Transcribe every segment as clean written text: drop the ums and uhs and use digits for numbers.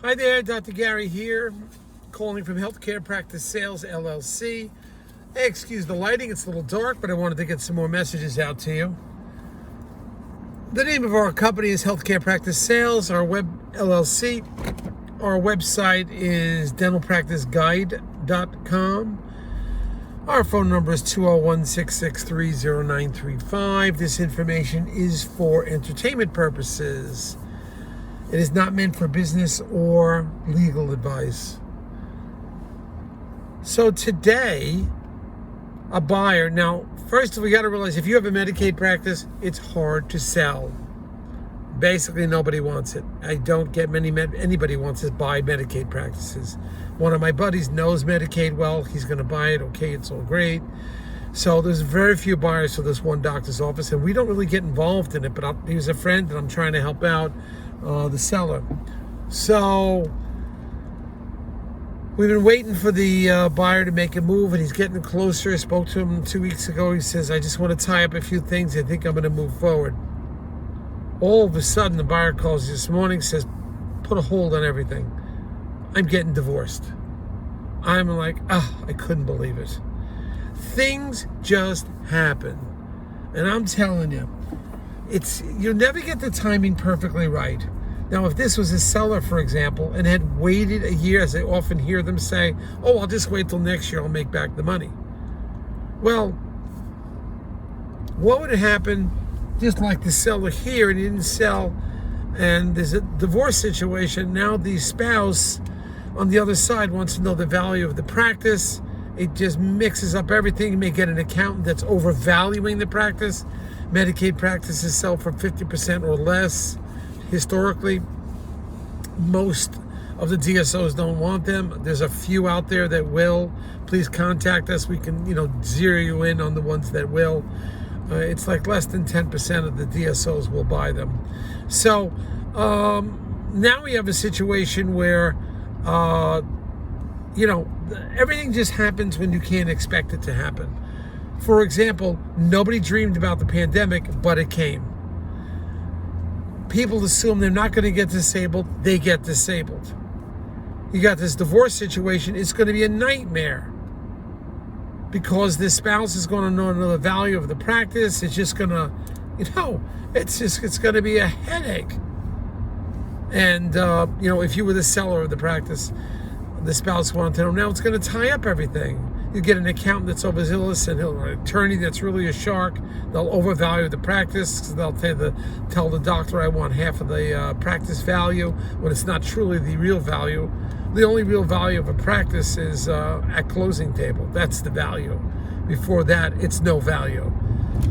Hi there, Dr. Gary here, calling from Healthcarepracticesales LLC. Hey, excuse the lighting, it's a little dark, but I wanted to get some more messages out to you. The name of our company is Healthcare Practice Sales, our web LLC. Our website is dentalpracticeguide.com. Our phone number is 201-663-0935. This information is for entertainment purposes. It is not meant for business or legal advice. So today, a buyer, now, first we got to realize if you have a Medicaid practice, it's hard to sell. Basically, nobody wants it. I don't get anybody wants to buy Medicaid practices. One of my buddies knows Medicaid well. He's going to buy it. Okay, it's all great. So there's very few buyers for this one doctor's office, and we don't really get involved in it, but he was a friend, and I'm trying to help out the seller. So we've been waiting for the buyer to make a move, and he's getting closer. I spoke to him 2 weeks ago. He says, I just want to tie up a few things. I think I'm going to move forward. All of a sudden, the buyer calls this morning, says, put a hold on everything. I'm getting divorced. I'm like, I couldn't believe it. Things just happen. And I'm telling you, you'll never get the timing perfectly right. Now, if this was a seller, for example, and had waited a year, as I often hear them say, I'll just wait till next year, I'll make back the money. Well, what would have happened, just like the seller here, and he didn't sell, and there's a divorce situation, now the spouse on the other side wants to know the value of the practice. It just mixes up everything. You may get an accountant that's overvaluing the practice. Medicaid practices sell for 50% or less. Historically, most of the DSOs don't want them. There's a few out there that will. Please contact us. We can, zero you in on the ones that will. It's like less than 10% of the DSOs will buy them. So now we have a situation where, everything just happens when you can't expect it to happen. For example, nobody dreamed about the pandemic, but it came. People assume they're not going to get disabled. They get disabled. You got this divorce situation. It's going to be a nightmare because this spouse is going to know the value of the practice. It's just going to, it's going to be a headache. And, if you were the seller of the practice, the spouse wanted to know, now it's going to tie up everything. You get an accountant that's overzealous and an attorney that's really a shark. They'll overvalue the practice. They'll tell the doctor, I want half of the practice value, when it's not truly the real value. The only real value of a practice is at closing table. That's the value. Before that, it's no value.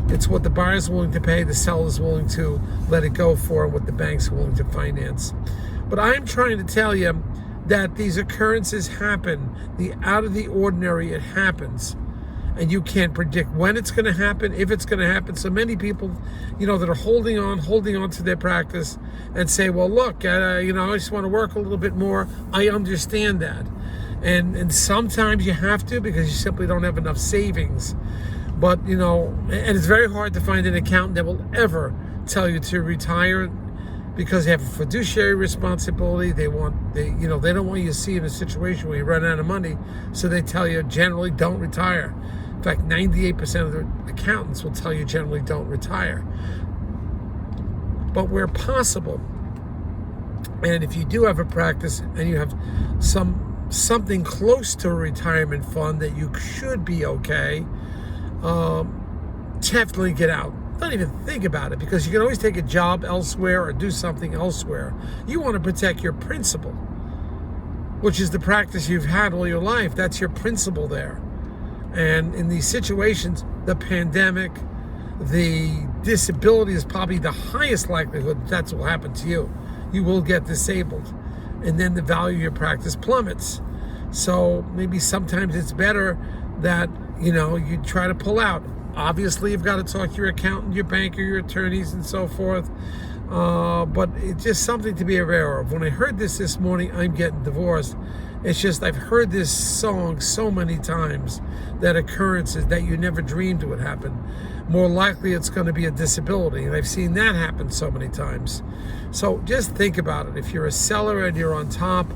It's what the buyer's willing to pay, the seller's willing to let it go for, and what the bank's willing to finance. But I'm trying to tell you that these occurrences happen. The out of the ordinary, it happens. And you can't predict when it's going to happen, if it's going to happen. So many people, that are holding on to their practice and say, well, look, I just want to work a little bit more. I understand that. And sometimes you have to because you simply don't have enough savings. But, and it's very hard to find an accountant that will ever tell you to retire, because they have a fiduciary responsibility. They don't want you to see in a situation where you run out of money. So they tell you generally don't retire. In fact, 98% of the accountants will tell you generally don't retire. But where possible, and if you do have a practice and you have something close to a retirement fund that you should be okay, definitely get out. Don't even think about it, because you can always take a job elsewhere or do something elsewhere. You want to protect your principal, which is the practice you've had all your life. That's your principal there. And in these situations, the pandemic, the disability is probably the highest likelihood that's what will happen to you. You will get disabled. And then the value of your practice plummets. So maybe sometimes it's better that, you try to pull out. Obviously, you've got to talk to your accountant, your banker, your attorneys, and so forth. But it's just something to be aware of. When I heard this morning, I'm getting divorced, it's just I've heard this song so many times, that occurrences that you never dreamed would happen. more likely it's going to be a disability. And I've seen that happen so many times. So just think about it. If you're a seller and you're on top,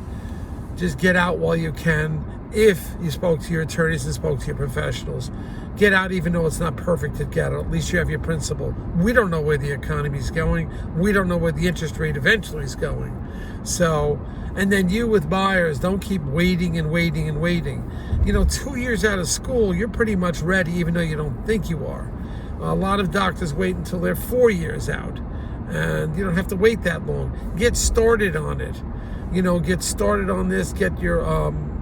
just get out while you can. If you spoke to your attorneys and spoke to your professionals, get out even though it's not perfect to get out. At least you have your principal. We don't know where the economy's going. We don't know where the interest rate eventually is going. So, and then you with buyers, don't keep waiting and waiting and waiting. 2 years out of school, you're pretty much ready, even though you don't think you are. A lot of doctors wait until they're 4 years out, and you don't have to wait that long. Get started on it. Get started on this. Get your,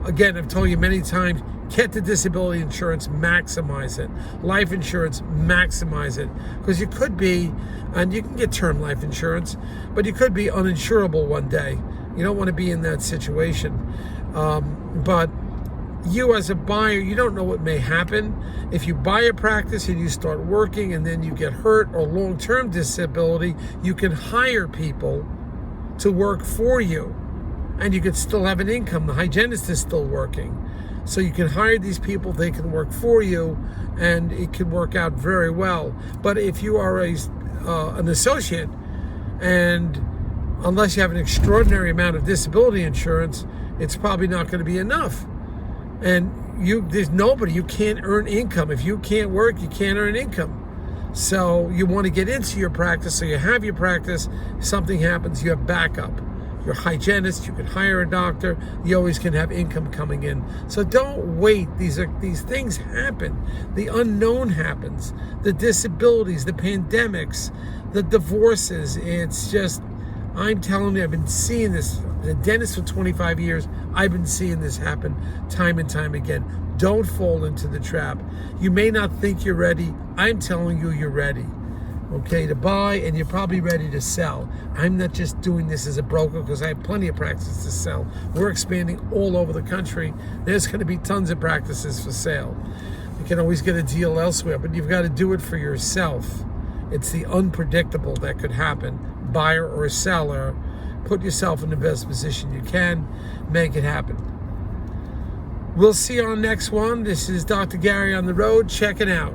again, I've told you many times, get the disability insurance, maximize it. Life insurance, maximize it. Because you could be, and you can get term life insurance, but you could be uninsurable one day. You don't want to be in that situation. But you as a buyer, you don't know what may happen. If you buy a practice and you start working and then you get hurt or long-term disability, you can hire people to work for you. And you could still have an income. The hygienist is still working. So you can hire these people, they can work for you, and it can work out very well. But if you are an associate, and unless you have an extraordinary amount of disability insurance, it's probably not going to be enough. And there's nobody, you can't earn income. If you can't work, you can't earn income. So you want to get into your practice, so you have your practice, if something happens, you have backup. You're a hygienist, you can hire a doctor, you always can have income coming in. So don't wait. These things happen. The unknown happens. The disabilities, the pandemics, the divorces. It's just, I'm telling you, I've been seeing this. The dentist for 25 years, I've been seeing this happen time and time again. Don't fall into the trap. You may not think you're ready. I'm telling you, you're ready. Okay, to buy, and you're probably ready to sell. I'm not just doing this as a broker because I have plenty of practices to sell. We're expanding all over the country. There's going to be tons of practices for sale. You can always get a deal elsewhere, but you've got to do it for yourself. It's the unpredictable that could happen. Buyer or seller, put yourself in the best position you can. Make it happen. We'll see you on the next one. This is Dr. Gary on the road. Check it out.